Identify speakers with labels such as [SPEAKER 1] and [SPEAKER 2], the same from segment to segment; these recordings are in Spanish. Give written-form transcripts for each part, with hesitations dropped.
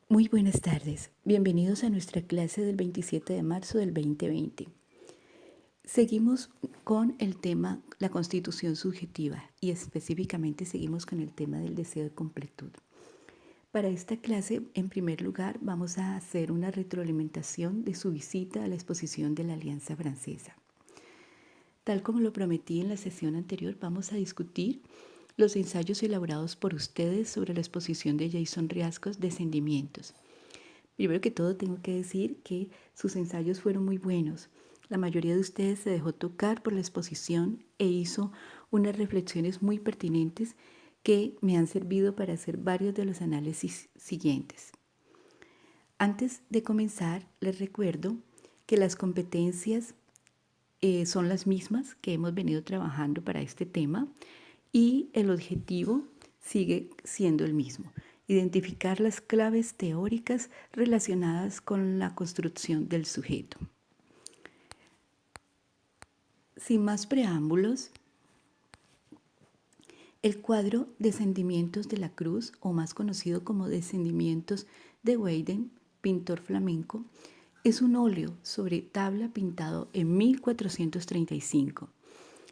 [SPEAKER 1] Muy buenas tardes, bienvenidos a nuestra clase del 27 de marzo del 2020. Seguimos con el tema la constitución subjetiva y específicamente seguimos con el tema del deseo de completud. Para esta clase, en primer lugar, vamos a hacer una retroalimentación de su visita a la exposición de la Alianza Francesa. Tal como lo prometí en la sesión anterior, vamos a discutir los ensayos elaborados por ustedes sobre la exposición de Jason Riascos, Descendimientos. Primero que todo, tengo que decir que sus ensayos fueron muy buenos. La mayoría de ustedes se dejó tocar por la exposición e hizo unas reflexiones muy pertinentes que me han servido para hacer varios de los análisis siguientes. Antes de comenzar, les recuerdo que las competencias son las mismas que hemos venido trabajando para este tema y el objetivo sigue siendo el mismo: identificar las claves teóricas relacionadas con la construcción del sujeto. Sin más preámbulos, el cuadro Descendimientos de la Cruz, o más conocido como Descendimientos de Weiden, pintor flamenco, es un óleo sobre tabla pintado en 1435.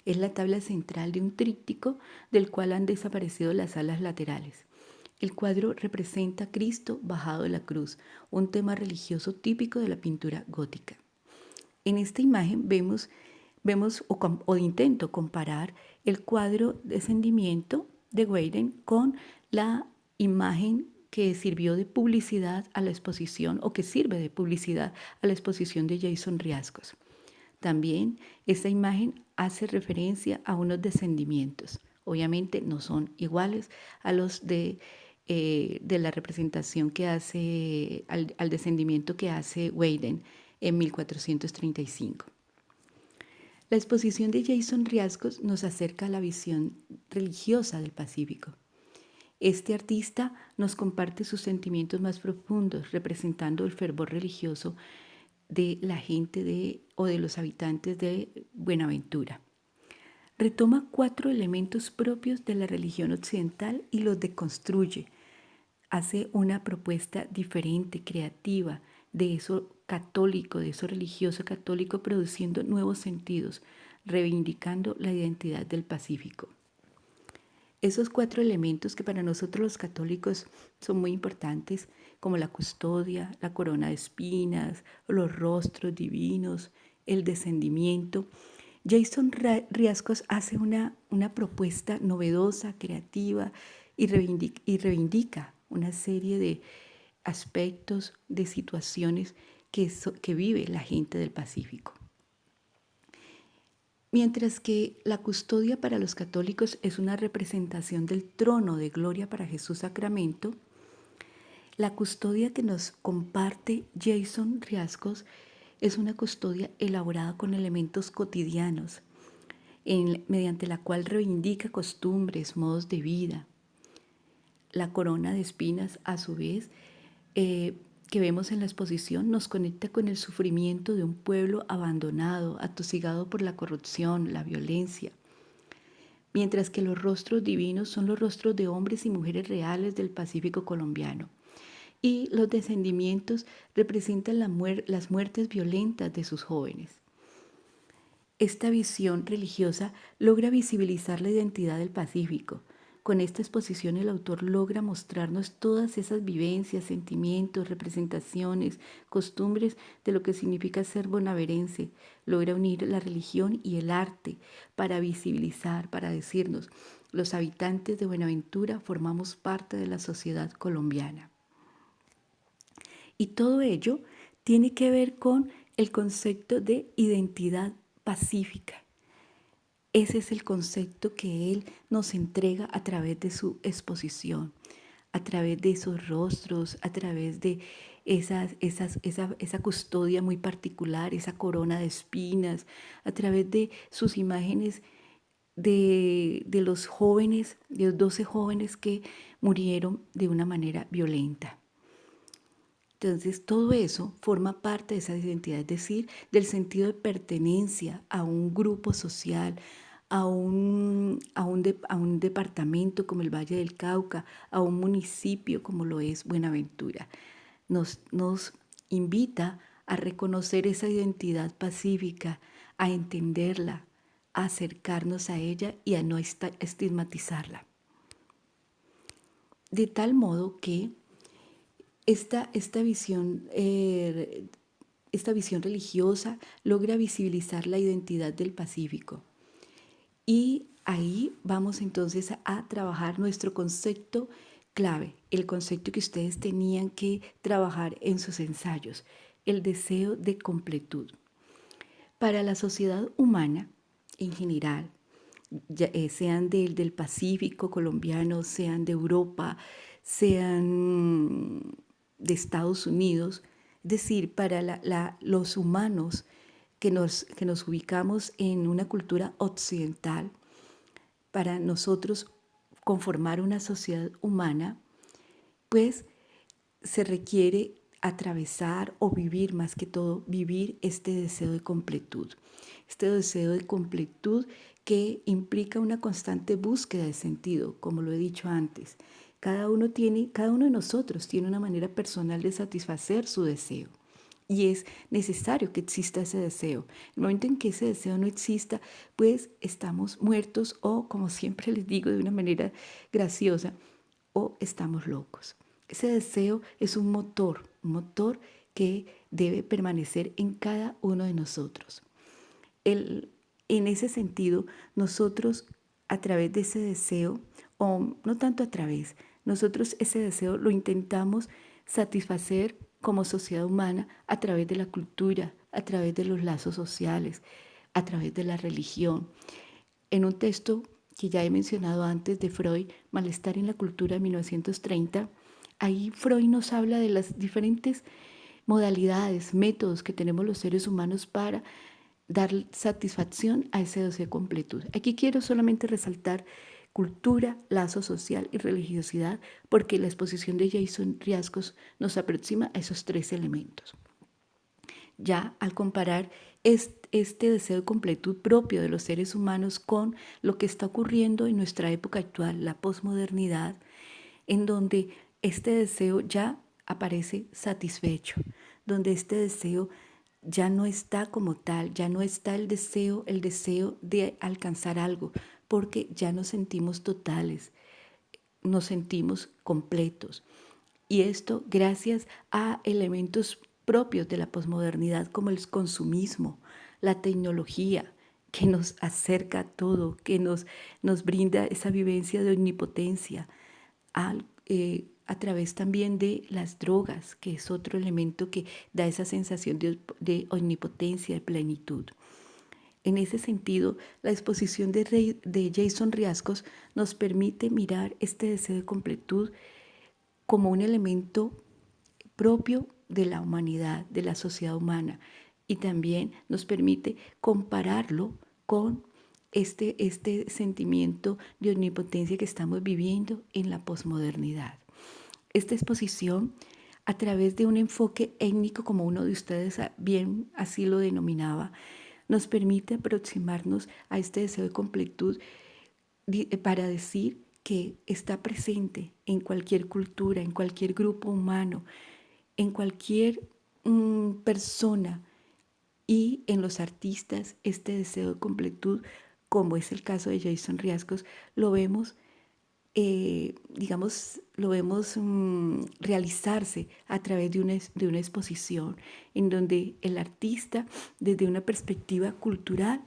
[SPEAKER 1] Es la tabla central de un tríptico del cual han desaparecido las alas laterales. El cuadro representa a Cristo bajado de la cruz, un tema religioso típico de la pintura gótica. En esta imagen vemos o intento comparar el cuadro Descendimiento de Weiden con la imagen que sirvió de publicidad a la exposición, o que sirve de publicidad a la exposición de Jason Riascos. También esta imagen hace referencia a unos descendimientos. Obviamente no son iguales a los de la representación que hace, al descendimiento que hace Weiden en 1435. La exposición de Jason Riascos nos acerca a la visión religiosa del Pacífico. Este artista nos comparte sus sentimientos más profundos, representando el fervor religioso de la gente o de los habitantes de Buenaventura. Retoma 4 elementos propios de la religión occidental y los deconstruye. Hace una propuesta diferente, creativa, de eso católico, de eso religioso católico, produciendo nuevos sentidos, reivindicando la identidad del Pacífico. Esos 4 elementos que para nosotros los católicos son muy importantes, como la custodia, la corona de espinas, los rostros divinos, el descendimiento. Jason Riascos hace una propuesta novedosa, creativa, y reivindica una serie de aspectos, de situaciones que vive la gente del Pacífico. Mientras que la custodia para los católicos es una representación del trono de gloria para Jesús Sacramento, la custodia que nos comparte Jason Riascos es una custodia elaborada con elementos cotidianos, mediante la cual reivindica costumbres, modos de vida. La corona de espinas, a su vez, que vemos en la exposición, nos conecta con el sufrimiento de un pueblo abandonado, atosigado por la corrupción, la violencia. Mientras que los rostros divinos son los rostros de hombres y mujeres reales del Pacífico colombiano. Y los descendimientos representan las muertes violentas de sus jóvenes. Esta visión religiosa logra visibilizar la identidad del Pacífico. Con esta exposición el autor logra mostrarnos todas esas vivencias, sentimientos, representaciones, costumbres de lo que significa ser bonaerense. Logra unir la religión y el arte para visibilizar, para decirnos: los habitantes de Buenaventura formamos parte de la sociedad colombiana. Y todo ello tiene que ver con el concepto de identidad pacífica. Ese es el concepto que él nos entrega a través de su exposición, a través de esos rostros, a través de esa custodia muy particular, esa corona de espinas, a través de sus imágenes de los jóvenes, de los 12 jóvenes que murieron de una manera violenta. Entonces, todo eso forma parte de esa identidad, es decir, del sentido de pertenencia a un grupo social, a un departamento como el Valle del Cauca, a un municipio como lo es Buenaventura. nos invita a reconocer esa identidad pacífica, a entenderla, a acercarnos a ella y a no estigmatizarla. De tal modo que esta visión religiosa logra visibilizar la identidad del Pacífico. Y ahí vamos entonces a trabajar nuestro concepto clave, el concepto que ustedes tenían que trabajar en sus ensayos, el deseo de completud. Para la sociedad humana en general, sean del Pacífico colombiano, sean de Europa, sean de Estados Unidos, es decir, para los humanos que nos ubicamos en una cultura occidental, para nosotros conformar una sociedad humana, pues se requiere atravesar o vivir, más que todo, vivir este deseo de completud. Este deseo de completud que implica una constante búsqueda de sentido, como lo he dicho antes. Cada uno de nosotros tiene una manera personal de satisfacer su deseo. Y es necesario que exista ese deseo. El momento en que ese deseo no exista, pues estamos muertos o, como siempre les digo de una manera graciosa, o estamos locos. Ese deseo es un motor que debe permanecer en cada uno de nosotros. En ese sentido, nosotros a través de ese deseo, o no tanto a través, nosotros ese deseo lo intentamos satisfacer como sociedad humana a través de la cultura, a través de los lazos sociales, a través de la religión. En un texto que ya he mencionado antes de Freud, Malestar en la cultura de 1930, ahí Freud nos habla de las diferentes modalidades, métodos que tenemos los seres humanos para dar satisfacción a ese deseo de completud. Aquí quiero solamente resaltar cultura, lazo social y religiosidad, porque la exposición de Jason Riascos nos aproxima a esos tres elementos. Ya al comparar este deseo de completud propio de los seres humanos con lo que está ocurriendo en nuestra época actual, la posmodernidad, en donde este deseo ya aparece satisfecho, donde este deseo ya no está como tal, ya no está el deseo de alcanzar algo, porque ya nos sentimos totales, nos sentimos completos. Y esto gracias a elementos propios de la posmodernidad como el consumismo, la tecnología, que nos acerca a todo, que nos brinda esa vivencia de omnipotencia, a través también de las drogas, que es otro elemento que da esa sensación de omnipotencia, de plenitud. En ese sentido, la exposición de Jason Riascos nos permite mirar este deseo de completud como un elemento propio de la humanidad, de la sociedad humana, y también nos permite compararlo con este sentimiento de omnipotencia que estamos viviendo en la posmodernidad. Esta exposición, a través de un enfoque étnico, como uno de ustedes bien así lo denominaba, nos permite aproximarnos a este deseo de completud para decir que está presente en cualquier cultura, en cualquier grupo humano, en cualquier persona, y en los artistas este deseo de completud, como es el caso de Jason Riascos, lo vemos realizarse a través de una exposición en donde el artista, desde una perspectiva cultural,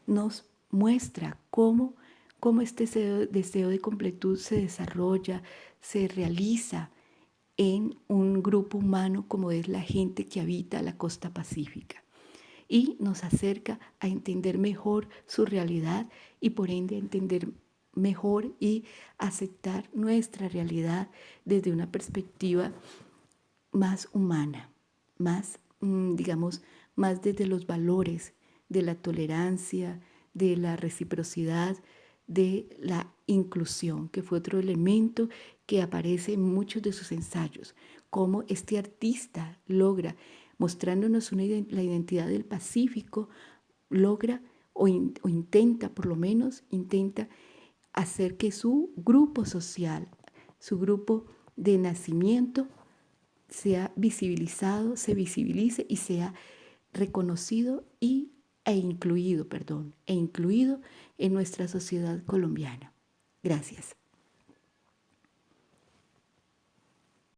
[SPEAKER 1] nos muestra cómo este deseo de completud se desarrolla, se realiza en un grupo humano como es la gente que habita la costa pacífica. Y nos acerca a entender mejor su realidad y por ende a entender mejor y aceptar nuestra realidad desde una perspectiva más humana, más, más desde los valores de la tolerancia, de la reciprocidad, de la inclusión, que fue otro elemento que aparece en muchos de sus ensayos, cómo este artista logra, mostrándonos la identidad del Pacífico, logra o intenta, por lo menos, intenta hacer que su grupo social, su grupo de nacimiento, sea visibilizado, se visibilice y sea reconocido e incluido, e incluido en nuestra sociedad colombiana. Gracias.